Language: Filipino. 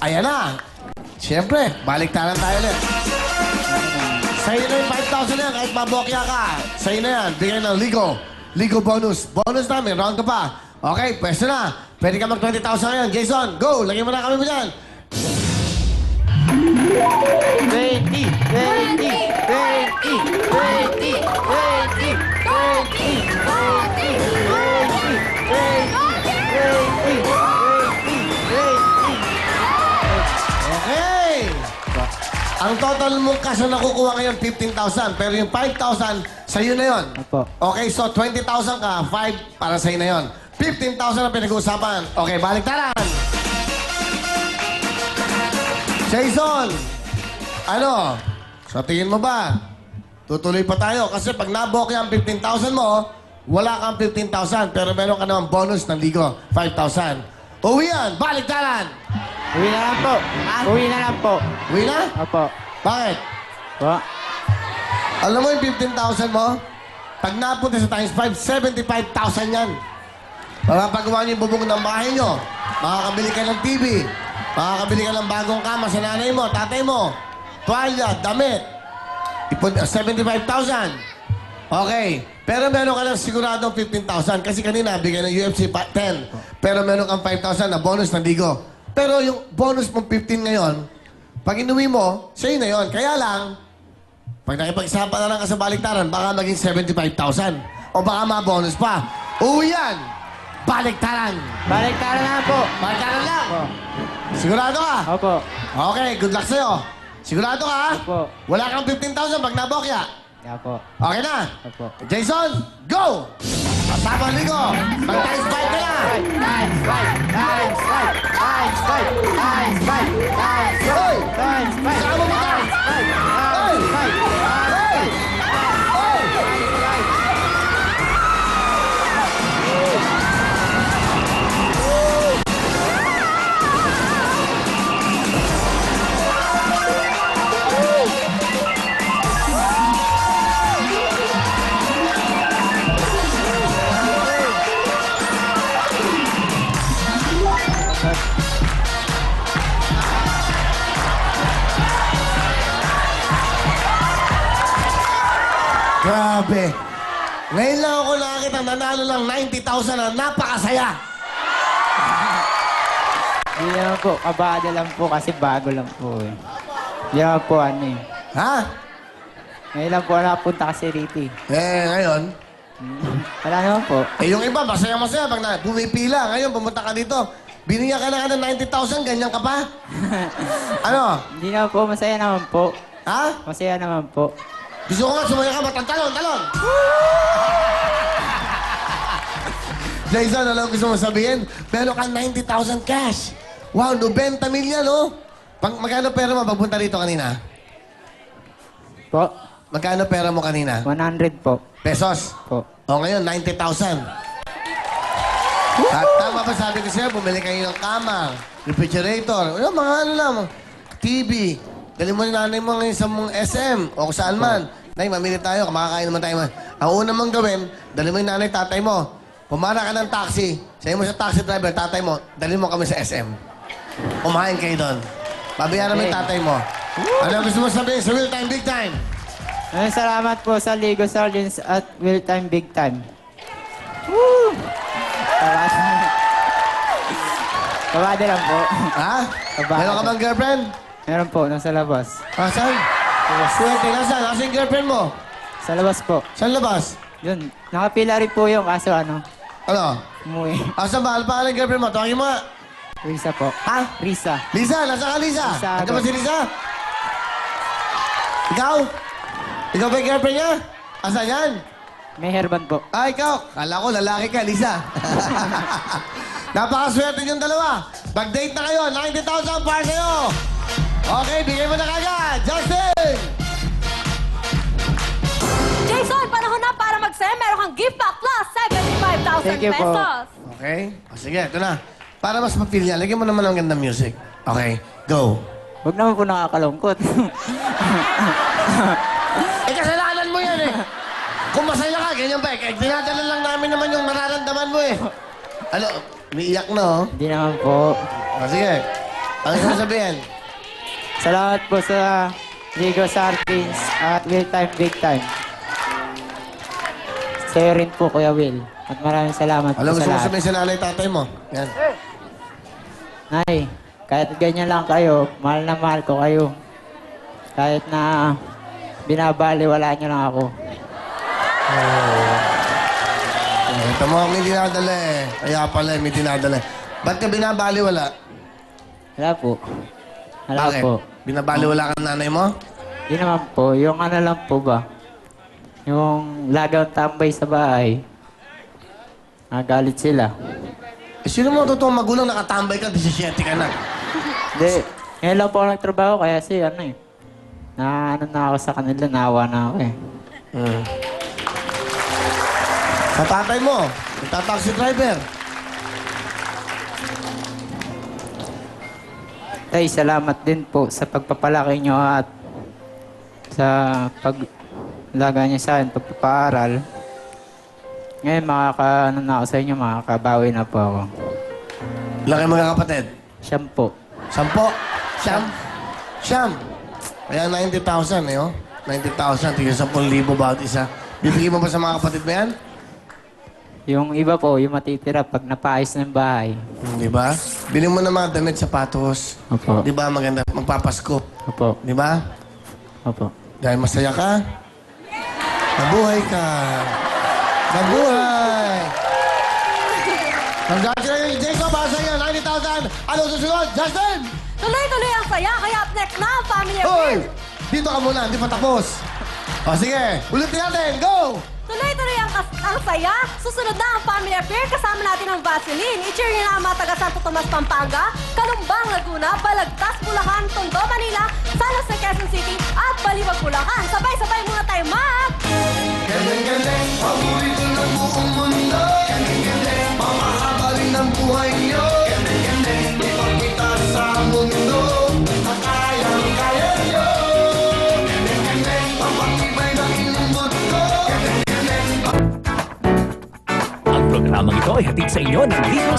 Ayan na. Siyempre, baliktaran tayo ulit. Sa'yo na yung 5,000 na yan, kahit mabokya ka. Sa'yo na yan, bigyan ng Ligo. Ligo bonus. Bonus namin, round ka pa. Okay, pwesto na. Pwede ka mag 20,000 ngayon. Jason, go! Lagyan mo na kami mo dyan. 20, 20, 20, 20, 20, 20, 20, 20, 20, 20, 20, 20. Okay! Ang total mong cash na nakukuha ngayon, 15,000. Pero yung 5,000, sa'yo na yon. Opo. Okay, so 20,000 ka, 5 para sa'yo na yon. 15,000 ang pinag-uusapan. Okay, baliktaran! Jason! Ano? Sa tingin mo ba? Tutuloy pa tayo. Kasi pag nabokya ang 15,000 mo, wala kang 15,000. Pero meron ka naman bonus ng ligo, 5,000. Uwi yan! Baliktaran! Uwi na lang po. Uwi na lang po. Uwi na? Opo. Bakit? Po. Alam mo yung 15,000 mo? Pag napunta sa times 5, 75,000 yan. Mapapagawa niyo yung bubong ng bahay niyo. Makakabili ka ng TV. Makakabili ka ng bagong kama sa nanay mo, tatay mo. Tuwalya, damit. 75,000. Okay. Pero meron ka lang siguradong 15,000. Kasi kanina, bigay ng UFC 10. Pero meron kang 5,000 na bonus ng ligo. Pero yung bonus mong 15 ngayon, pag inuwi mo, sa'yo na yun. Kaya lang, pag nakipag-isapan na lang ka sa baliktaran, baka maging 75,000. O baka ma-bonus pa. Uwi yan! Baliktaran! Baliktaran na po. Baliktaran lang! Opo. Sigurado ka? Opo. Okay, good luck sa'yo. Sigurado ka? Opo. Wala kang 15,000 pag nabokya. Yeah po. Okay na? Opo. Jason, go! Kasama ligo! Mag-times 5 ka na! Times 5! Times 5! Times 5! Times 5! Times 5! Hoy! Times 5! Kasama mo ka! Times 5! Times 5! Hoy! Grabe. Ngayon lang ako nakakita nanalo lang 90,000 na napakasaya. Hindi naman po. Kabado lang po kasi bago lang po eh. Hindi naman po ano eh. Ha? Ngayon lang po nakapunta kasi rito eh. Ngayon, Wala naman po. yung iba, masaya-masaya pag pumipila. Ngayon, pumunta ka dito. Binigyan ka na ng 90,000, ganyan ka pa? Ano? Hindi naman po. Masaya naman po. Ha? Masaya naman po. Gusto ko nga sumaya ka, talon, talon! Jason, alam ko gusto mo sabihin? Meron kang 90,000 cash. Wow, 90 milyon, no? Magkano pera mo pagpunta rito kanina? Po. Magkano pera mo kanina? 100 po. Pesos. Po. O ngayon, 90,000. At tama ba sabi ko sa'yo, bumili kayo ng kama, refrigerator, mga ano lang, TV. Dali mo ni nanay mo ngayon sa mong SM o kung saan man. Nay, mamili tayo, makakain naman tayo. Ang una mong gawin, dali mo yung nanay, tatay mo. Pumara ka ng taxi, sabi mo sa taxi driver, tatay mo, dali mo kami sa SM. Kumain kayo doon. Babayaran mo yung tatay mo. Ano gusto mo sabihin sa Real Time, Big Time? Salamat po sa Ligo Sardines at Real Time Big Time. Woo! Kabado lang po. Ha? Kabado. Meron ka bang girlfriend? Meron po, nasa labas. Saan? Swerte, nasaan? Nasaan yung girlfriend mo? Sa labas po. Saan labas? Yun, nakapila rin po yung kaso ano, Ano? umuwi. Saan ba? Ano pangalan ng girlfriend mo? Tawagin mo nga. Risa po. Ha? Risa. Lisa, nasaan ka, Lisa? Lisa, Andiyan ba si Lisa? Ikaw? Ikaw ba yung girlfriend niya? Asan yan? May hairband po. Ikaw. Kala ko, lalaki ka, Lisa. Napakaswerte yung dalawa. Mag-date na kayo. 90,000 para sa'yo. Okay, bigay mo na kagad. Justin! Jason, panahon na para mag-send. Meron kang gift pack plus 75,000 Thank you po. pesos. Okay. Sige, ito na. Para mas mapil niya, lagyan mo naman ng gandang music. Okay, go. Huwag naman po nakakalungkot. Kasalanan mo yan eh. Kung masaya ka, ganyan ba eh. Dinadala lang namin naman yung mararamdaman mo eh. Ano, umiiyak na oh. Hindi naman po. Sige. Ano gusto mo sabihin? Salamat po sa Ligo Sardines at Will Time Big Time. Sa'yo rin po, Kuya Will. At maraming salamat Alam, po gusto sa mo lahat. sabihin sa nanay tatay mo? Yan. Nay, kahit ganyan lang kayo, mahal na mahal ko kayo. Kahit na binabaliwala niyo lang ako. Ito mo, may dinadala eh. Kaya pala, may dinadala. Ba't ka binabaliwala? Wala po. Wala Bakit? po. Binabaliwala ka ng nanay mo? Yun naman po, yung ano lang po ba? Yung lagaw tambay sa bahay. Nagalit sila. Eh, sino mo totoong magulang nakatambay ka, 17 ka na? Hindi, ngayon lang po ako nagtrabaho kaya ano eh. Na ano na ako sa kanila, naawa na ako eh. Sa tatay mo, nagtataxi driver. Tay, salamat din po sa pagpapalaki nyo at sa paglaga niyo sa akin, pagpapaaral. Ngayon, ano na ako sa inyo, makakabawi na po ako. Laki mga kapatid. Siyam po. 10? Siyam. Kaya 90,000 eh, oh. 90,000, tigil 10,000 bawat isa. Bibigyan mo ba sa mga kapatid mo yan? Yung iba po, yung matitira pag napaayos ng bahay. Di ba? Bili mo ng mga damit, sapatos. Opo. Di ba maganda? Magpapasko. Opo. Di ba? Opo. Dahil masaya ka, mabuhay ka. Mabuhay! Congratulations, Jacob! Para sa iyo, 90,000! Ano susunod? Justin! Tuloy-tuloy ang saya, kaya up next na ang Family Hoy! Affair. Dito ka muna, hindi pa tapos. O sige, ulitin natin. Go! Tuloy-tuloy ang saya. Susunod na ang Family Affair. Kasama natin ang Vaseline. I-cheer niyo na ang mga taga Santo Tomas, Pampanga, Kalumbang, Laguna, Balagtas, Bulacan, Tondo, Manila, San Jose, Quezon City, at Baliwag, Bulacan. Sabay-sabay muna tayo, Mac! Galing-galing, paborito ng buong mundo. Galing-galing, mamahabalin ang buhay niyo. Galing-galing, ipagkita sa mundo. Kayang-kaya niyo. Galing-galing, papakibay ng inyong mundo. Ang programang ito ay hatid sa inyo ng Ligo